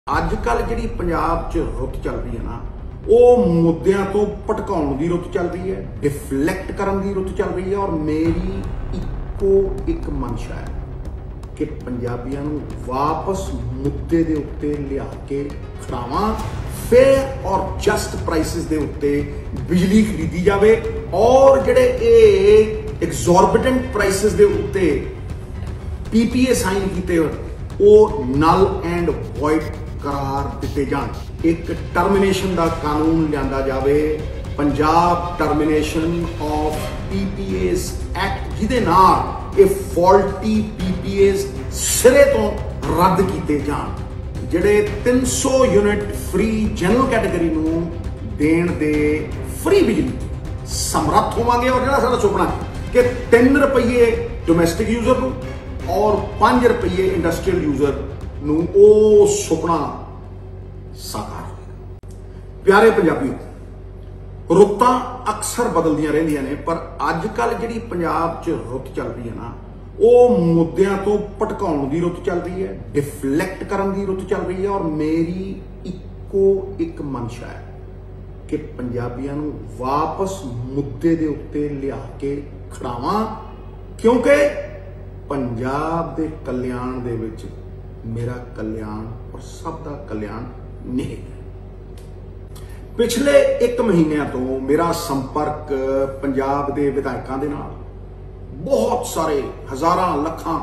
अजकल जिहड़ी पंजाब च रुत चल रही है ना, वो मुद्दों तो भटकाउण दी रुत चल रही है, डिफलैक्ट करन दी रुत चल रही है। और मेरी इको एक मंशा है कि पंजाबियों नूं वापस मुद्दे दे उत्ते लिया के खड़ावां, फेयर और जस्ट प्राइसिस दे उत्ते बिजली खरीदी जाए और जिहड़े एग्जॉर्बिटेंट प्राइसिस दे उत्ते पीपीए साइन कीते वो नल एंड वॉइड करार दिते जान। एक टर्मिनेशन का कानून लिया जाए, Punjab termination of PPS act, जिहदे नाल ये फॉल्टी पीपीएस सिरे तो रद्द किए जान। जिहड़े 300 यूनिट फ्री जनरल कैटेगरी नूं देण दे फ्री बिजली समर्थ होवांगे। और जिहड़ा साडा सुपना है कि 3 रुपये डोमैसटिक यूजर नूं और 5 रुपये इंडस्ट्रीयल यूजर नूं ओ सुपना साकार होगा। प्यारे पंजाबियों, रुतां अक्सर बदलदियां रहिंदियां ने, पर अजकल जिहड़ी पंजाब च रुत चल रही है ना, वो मुद्दों तो भटकाउण दी रुत चल रही है, डिफलैक्ट करन दी रुत चल रही है। और मेरी इको एक मंशा है कि पंजाबियों नूं वापस मुद्दे दे उत्ते लिया के खड़ावां, क्योंकि पंजाब दे कल्याण दे विच मेरा कल्याण और सब दा कल्याण नहीं है। पिछले 1 महीने तो मेरा संपर्क पंजाब दे विधायकों दे नाल, बहुत सारे हजारां लखां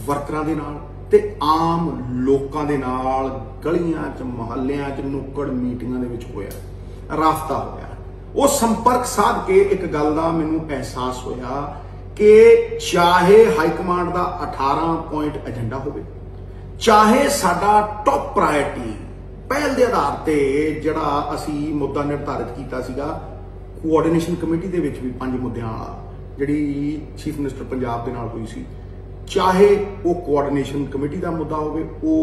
वर्करां दे नाल ते आम लोकां दे नाल गलियां च मुहल्लियां च नुक्कड़ मीटिंगां दे विच होया, राफता होया। वो संपर्क साध के एक गल दा मैनूं एहसास होया कि चाहे हाईकमांड का 18 पॉइंट एजेंडा हो, चाहे साडा टॉप प्रायोरिटी पहल के आधार पर जिहड़ा असी मुद्दा निर्धारित किया सीगा, कोआर्डिनेशन कमेटी दे विच भी 5 मुद्दों वाला जिहड़ी चीफ मिनिस्टर पंजाब दे नाल हुई सी, चाहे वो कोआर्डिनेशन कमेटी का मुद्दा हो, वो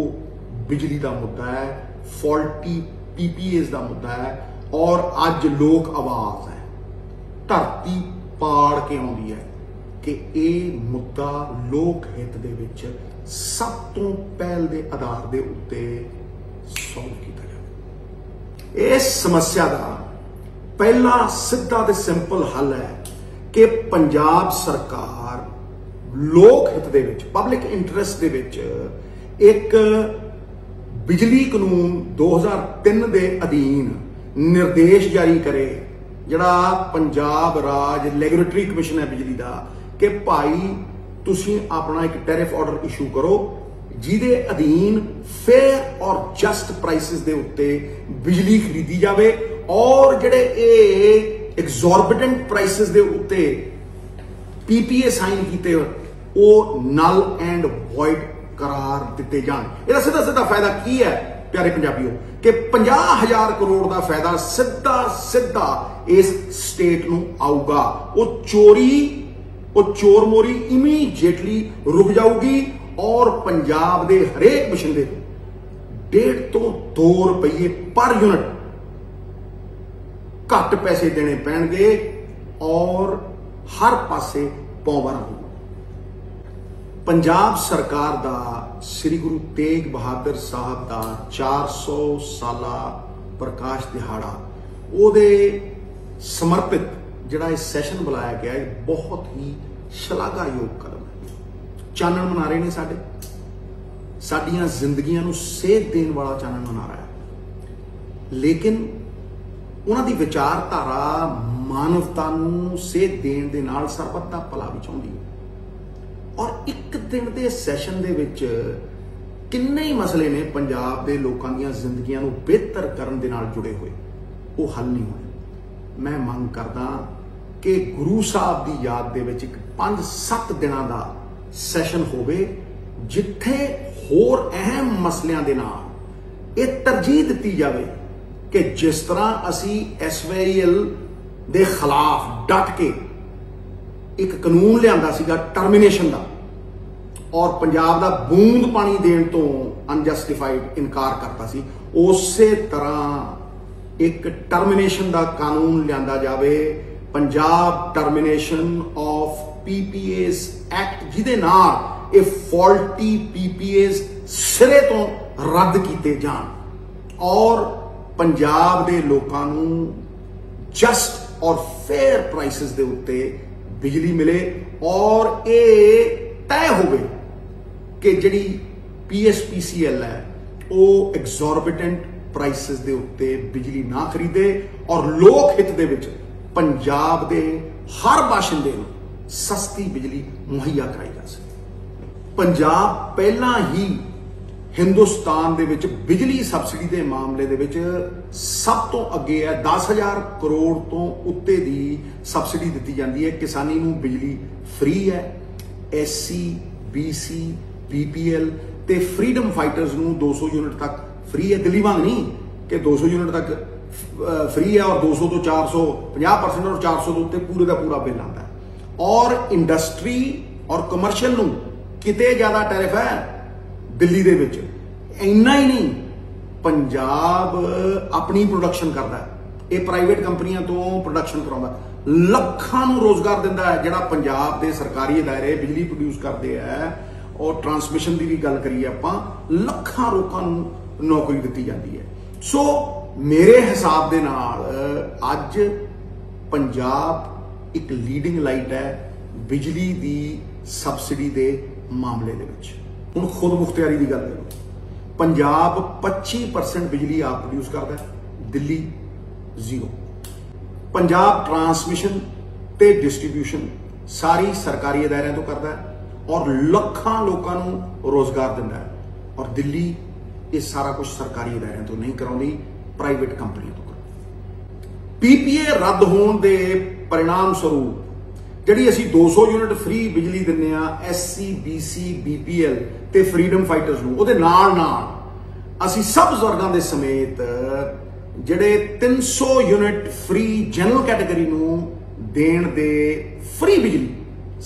बिजली का मुद्दा है, फॉल्टी पीपीएस का मुद्दा है, और अज लोक आवाज है धरती पाड़ के आउंदी है कि यह मुद्दा लोक हित दे विच सब तो पहल के आधार के उत्ते सॉल्व किया जाए। इस समस्या का पहला सीधा ते सिंपल हल है कि पंजाब सरकार लोक हित दे विच, पब्लिक इंटरस्ट दे विच एक बिजली कानून 2003 के अधीन निर्देश जारी करे, जिहड़ा पंजाब राज रेगुलेटरी कमिशन है बिजली का, कि भाई तुसीं अपना एक टैरिफ ऑर्डर इशू करो जिहदे अधीन फेयर और जस्ट प्राइसिस दे उत्ते बिजली खरीदी जाए और जिहड़े एग्जॉर्बिटेंट प्राइसिस दे उत्ते पीपीए साइन कीते वो नल एंड वॉइड करार दिते जान। इहदा सीधा सीधा फायदा की है प्यारे पंजाबियों कि 50,000 करोड़ का फायदा सीधा सीधा इस स्टेट नूं आऊगा। वो चोर मोरी इमीडिएटली रुक जाऊगी और पंजाब दे हरेक बशिंदे को 1.5 तो 2 रुपये पर यूनिट घट पैसे देने पैणगे और हर पासे पौवर होगा। पंजाब सरकार दा श्री गुरु तेग बहादुर साहब का 400 साला प्रकाश दिहाड़ा ओदे समर्पित जिहड़ा इस सैशन बुलाया गया है, बहुत ही शलाघायोग कदम है। चानण मना रहे ने साडियां जिंदगियां नूं सेध देण वाला चानण मना रहा है, लेकिन उन्हां दी विचारधारा मानवता नूं सेध देण दे नाल सरबत दा भला भी चाहुंदी है। और एक दिन के सैशन दे विच किन्ने ही मसले ने पंजाब दे लोकां दीयां जिंदगियां नूं बेहतर करन दे नाल जुड़े हुए, वो हल नहीं होए। मैं मंग करदा कि गुरु साहब की याद दे विच 5-7 दिनों का सैशन होवे, जिथे होर अहम मसलियां दे नाल ये तरजीह दी जाए कि जिस तरह असी SYL दे खिलाफ डट के एक कानून लिया सीगा टर्मिनेशन का, और पंजाब का बूंद पानी देने तो अनजस्टिफाइड इनकार करता सी, उस तरह एक टर्मिनेशन का कानून लिया जाए, Punjab termination of PPS act, जिहदे नाल ये फॉल्टी पीपीएस सिरे तो रद्द किए जान और पंजाब दे लोकां नूं जस्ट और फेयर प्राइसिस दे उत्ते बिजली मिले और ये तय होवे कि जिहड़ी PSPCL है वो एग्जॉर्बिटेंट प्राइसिस दे उत्ते बिजली ना खरीदे और लोक हित दे विच पंजाब दे हर बाशिंदे नूं सस्ती बिजली मुहैया कराई जा सके। पंजाब पहला ही हिंदुस्तान दे विच बिजली सबसिडी के मामले दे विच सब तो अगे है। 10,000 करोड़ तो उत्ते दी सबसिडी दी जाती है। किसानी नूं बिजली फ्री है। SC BC BPL ते फ्रीडम फाइटर्स नूं 200 यूनिट तक फ्री है। दिल्ली वांग नहीं कि 200 यूनिट तक फ्री है और 200 तो 400 50% और 400 के उत्ते पूरे का पूरा बिल आता है। और इंडस्ट्री और कमर्शियल नूं किते ज्यादा टैरिफ है दिल्ली दे विच। इन्ना ही नहीं, पंजाब अपनी प्रोडक्शन करता है, ये प्राइवेट कंपनियां तो प्रोडक्शन कराउंदा, लखां नूं रोजगार दिंदा है। जिहड़ा पंजाब दे सरकारी इदारे बिजली प्रोड्यूस करते हैं और ट्रांसमिशन की भी गल करिए आपां, लखां लोकां नूं नौकरी दित्ती जाती है। सो मेरे हिसाब दे नाल अज पंजाब एक लीडिंग लाइट है बिजली दी सबसिडी दे मामले दे विच। हुण खुद मुख्तियारी की गल करो, पंजाब 25% बिजली आप प्रोड्यूस करता है, दिल्ली 0। पंजाब ट्रांसमिशन ते डिस्ट्रीब्यूशन सारी सरकारी इदारियां तो करता है और लखां लोकां नूं रोजगार दिंदा है। और दिल्ली ये सारा कुछ सरकारी इदारियां तो नहीं कराउंदी, प्राइवेट कंपनियां तो कराउंदी। PPA रद्द होने दे परिणाम स्वरूप जिहड़ी असीं 200 यूनिट फ्री बिजली दिंदे आ SC BC BPL ते फ्रीडम फाइटर्स नूं, उहदे नाल नाल असीं सब वर्गां दे समेत जिहड़े 300 यूनिट फ्री जनरल कैटेगरी नूं देण दे फ्री बिजली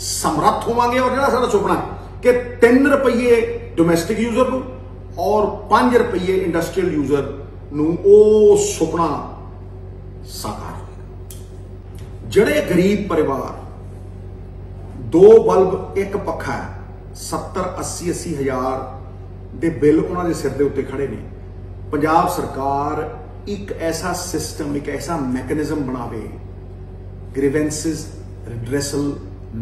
समर्थ होवांगे। और जिहड़ा साडा सुपना है कि 3 रुपये डोमैसटिक यूजर नूं और 5 रुपये इंडस्ट्रीयल यूजर नूं, ओ सुपना साकार होगा। जिहड़े गरीब परिवार 2 बल्ब 1 पखा है, 70-80 हज़ार दे बिल उन्होंने सिर के उत्ते खड़े ने। पंजाब सरकार एक ऐसा सिस्टम, एक ऐसा मैकेनिज्म बनावे, ग्रीवेंसिस रिड्रेसल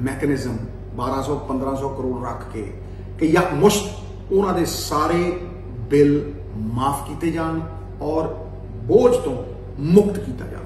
मैकेनिज्म 1200-1500 करोड़ रख के कि या मुश्त उन्होंने सारे बिल माफ किए जान और बोझ तो मुक्त किया जाए।